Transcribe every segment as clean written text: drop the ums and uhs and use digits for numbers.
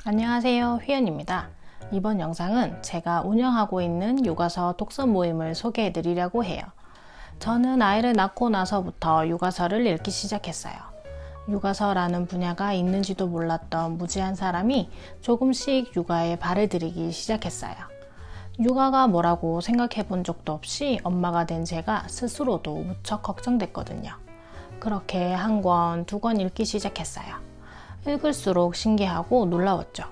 안녕하세요, 휘연입니다. 이번 영상은 제가 운영하고 있는 육아서 독서 모임을 소개해 드리려고 해요. 저는 아이를 낳고 나서부터 육아서를 읽기 시작했어요. 육아서라는 분야가 있는지도 몰랐던 무지한 사람이 조금씩 육아에 발을 들이기 시작했어요. 육아가 뭐라고 생각해 본 적도 없이 엄마가 된 제가 스스로도 무척 걱정됐거든요. 그렇게 한 권, 두 권 읽기 시작했어요. 읽을수록 신기하고 놀라웠죠.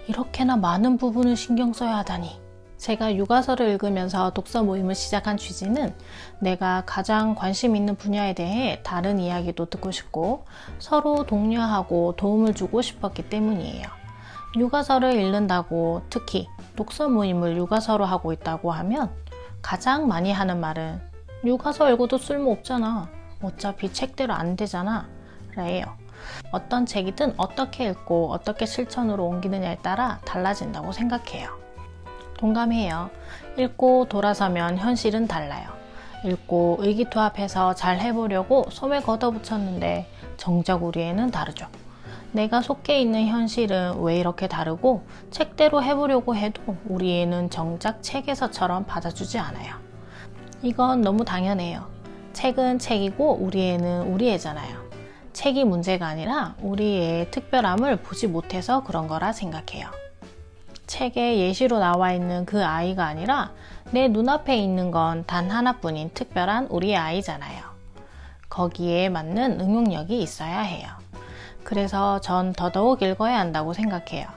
이렇게나 많은 부분을 신경 써야 하다니. 제가 육아서를 읽으면서 독서 모임을 시작한 취지는 내가 가장 관심 있는 분야에 대해 다른 이야기도 듣고 싶고 서로 독려하고 도움을 주고 싶었기 때문이에요. 육아서를 읽는다고, 특히 독서 모임을 육아서로 하고 있다고 하면 가장 많이 하는 말은 육아서 읽어도 쓸모없잖아. 어차피 책대로 안 되잖아. 라예요. 어떤 책이든 어떻게 읽고 어떻게 실천으로 옮기느냐에 따라 달라진다고 생각해요. 동감해요. 읽고 돌아서면 현실은 달라요. 읽고 의기투합해서 잘 해보려고 손에 걷어붙였는데 정작 우리 애는 다르죠. 내가 속해 있는 현실은 왜 이렇게 다르고 책대로 해보려고 해도 우리 애는 정작 책에서처럼 받아주지 않아요. 이건 너무 당연해요. 책은 책이고 우리 애는 우리 애잖아요. 책이 문제가 아니라 우리의 특별함을 보지 못해서 그런 거라 생각해요. 책에 예시로 나와 있는 그 아이가 아니라 내 눈앞에 있는 건 단 하나뿐인 특별한 우리의 아이잖아요. 거기에 맞는 응용력이 있어야 해요. 그래서 전 더더욱 읽어야 한다고 생각해요.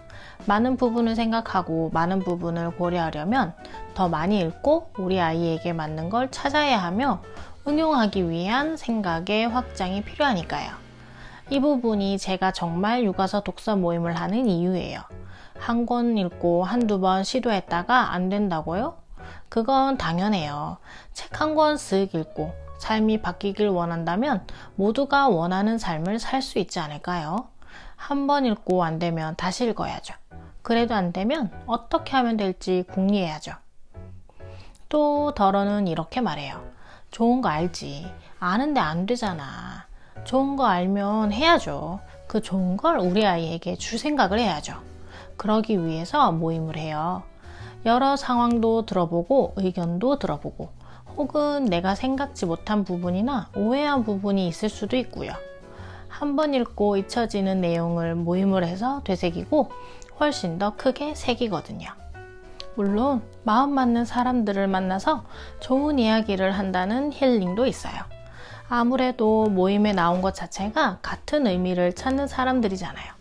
많은 부분을 생각하고 많은 부분을 고려하려면 더 많이 읽고 우리 아이에게 맞는 걸 찾아야 하며 응용하기 위한 생각의 확장이 필요하니까요. 이 부분이 제가 정말 육아서 독서 모임을 하는 이유예요. 한 권 읽고 한두 번 시도했다가 안 된다고요? 그건 당연해요. 책 한 권 쓱 읽고 삶이 바뀌길 원한다면 모두가 원하는 삶을 살 수 있지 않을까요? 한 번 읽고 안 되면 다시 읽어야죠. 그래도 안 되면 어떻게 하면 될지 궁리해야죠. 또 더러는 이렇게 말해요. 좋은 거 알지. 아는데 안 되잖아. 좋은 거 알면 해야죠. 그 좋은 걸 우리 아이에게 줄 생각을 해야죠. 그러기 위해서 모임을 해요. 여러 상황도 들어보고 의견도 들어보고 혹은 내가 생각지 못한 부분이나 오해한 부분이 있을 수도 있고요. 한 번 읽고 잊혀지는 내용을 모임을 해서 되새기고 훨씬 더 크게 새기거든요. 물론 마음 맞는 사람들을 만나서 좋은 이야기를 한다는 힐링도 있어요. 아무래도 모임에 나온 것 자체가 같은 의미를 찾는 사람들이잖아요.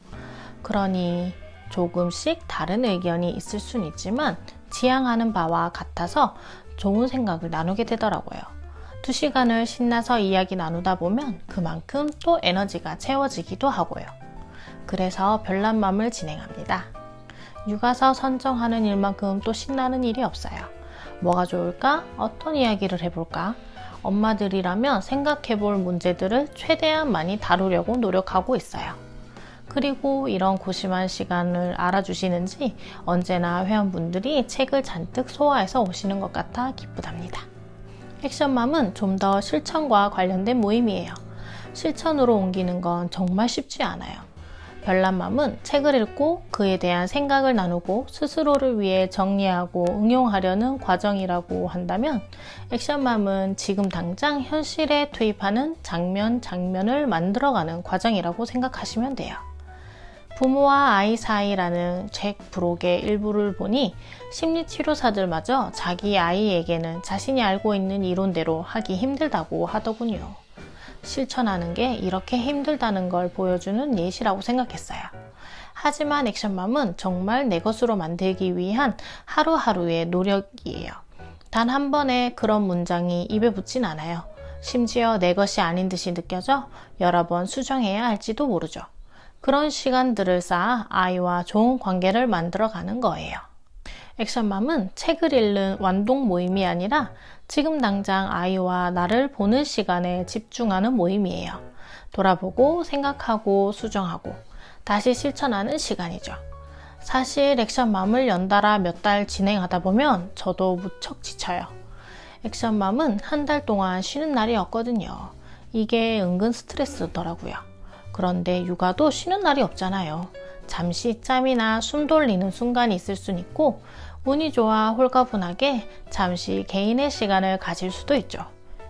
그러니 조금씩 다른 의견이 있을 순 있지만 지향하는 바와 같아서 좋은 생각을 나누게 되더라고요. 2시간을 신나서 이야기 나누다 보면 그만큼 또 에너지가 채워지기도 하고요. 그래서 별난맘을 진행합니다. 육아서 선정하는 일만큼 또 신나는 일이 없어요. 뭐가 좋을까? 어떤 이야기를 해볼까? 엄마들이라면 생각해볼 문제들을 최대한 많이 다루려고 노력하고 있어요. 그리고 이런 고심한 시간을 알아주시는지 언제나 회원분들이 책을 잔뜩 소화해서 오시는 것 같아 기쁘답니다. 액션맘은 좀 더 실천과 관련된 모임이에요. 실천으로 옮기는 건 정말 쉽지 않아요. 별난맘은 책을 읽고 그에 대한 생각을 나누고 스스로를 위해 정리하고 응용하려는 과정이라고 한다면 액션맘은 지금 당장 현실에 투입하는 장면을 만들어가는 과정이라고 생각하시면 돼요. 부모와 아이 사이라는 책 부록의 일부를 보니 심리치료사들마저 자기 아이에게는 자신이 알고 있는 이론대로 하기 힘들다고 하더군요. 실천하는 게 이렇게 힘들다는 걸 보여주는 예시라고 생각했어요. 하지만 액션맘은 정말 내 것으로 만들기 위한 하루하루의 노력이에요. 단 한 번에 그런 문장이 입에 붙진 않아요. 심지어 내 것이 아닌 듯이 느껴져 여러 번 수정해야 할지도 모르죠. 그런 시간들을 쌓아 아이와 좋은 관계를 만들어가는 거예요. 액션맘은 책을 읽는 완독 모임이 아니라 지금 당장 아이와 나를 보는 시간에 집중하는 모임이에요. 돌아보고 생각하고 수정하고 다시 실천하는 시간이죠. 사실 액션맘을 연달아 몇 달 진행하다 보면 저도 무척 지쳐요. 액션맘은 한 달 동안 쉬는 날이 없거든요. 이게 은근 스트레스더라고요. 그런데 육아도 쉬는 날이 없잖아요. 잠시 짬이나 숨 돌리는 순간이 있을 순 있고, 운이 좋아 홀가분하게 잠시 개인의 시간을 가질 수도 있죠.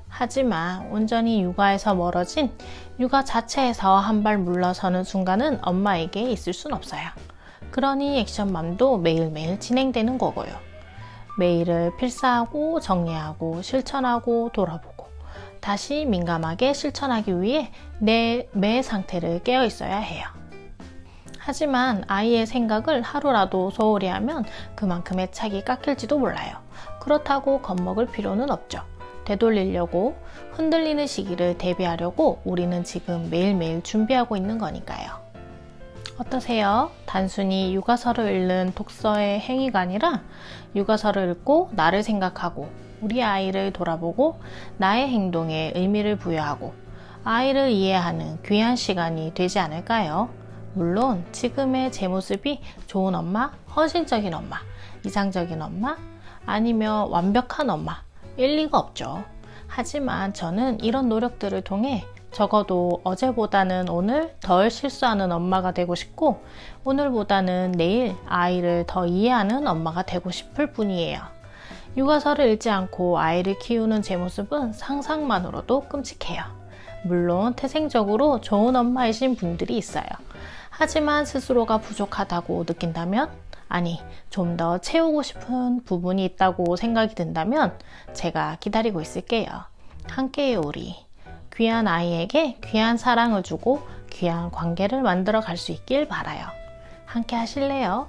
하지만 온전히 육아에서 멀어진 육아 자체에서 한 발 물러서는 순간은 엄마에게 있을 순 없어요. 그러니 액션맘도 매일매일 진행되는 거고요. 매일을 필사하고 정리하고 실천하고 돌아보고 다시 민감하게 실천하기 위해 내 매 상태를 깨어 있어야 해요. 하지만 아이의 생각을 하루라도 소홀히 하면 그만큼의 착이 깎일지도 몰라요. 그렇다고 겁먹을 필요는 없죠. 되돌리려고 흔들리는 시기를 대비하려고 우리는 지금 매일매일 준비하고 있는 거니까요. 어떠세요? 단순히 육아서를 읽는 독서의 행위가 아니라 육아서를 읽고 나를 생각하고 우리 아이를 돌아보고 나의 행동에 의미를 부여하고 아이를 이해하는 귀한 시간이 되지 않을까요? 물론 지금의 제 모습이 좋은 엄마, 헌신적인 엄마, 이상적인 엄마, 아니면 완벽한 엄마 일 리가 없죠. 하지만 저는 이런 노력들을 통해 적어도 어제보다는 오늘 덜 실수하는 엄마가 되고 싶고 오늘보다는 내일 아이를 더 이해하는 엄마가 되고 싶을 뿐이에요. 육아서를 읽지 않고 아이를 키우는 제 모습은 상상만으로도 끔찍해요. 물론 태생적으로 좋은 엄마이신 분들이 있어요. 하지만 스스로가 부족하다고 느낀다면, 아니 좀 더 채우고 싶은 부분이 있다고 생각이 든다면 제가 기다리고 있을게요. 함께해요. 우리 귀한 아이에게 귀한 사랑을 주고 귀한 관계를 만들어 갈 수 있길 바라요. 함께 하실래요?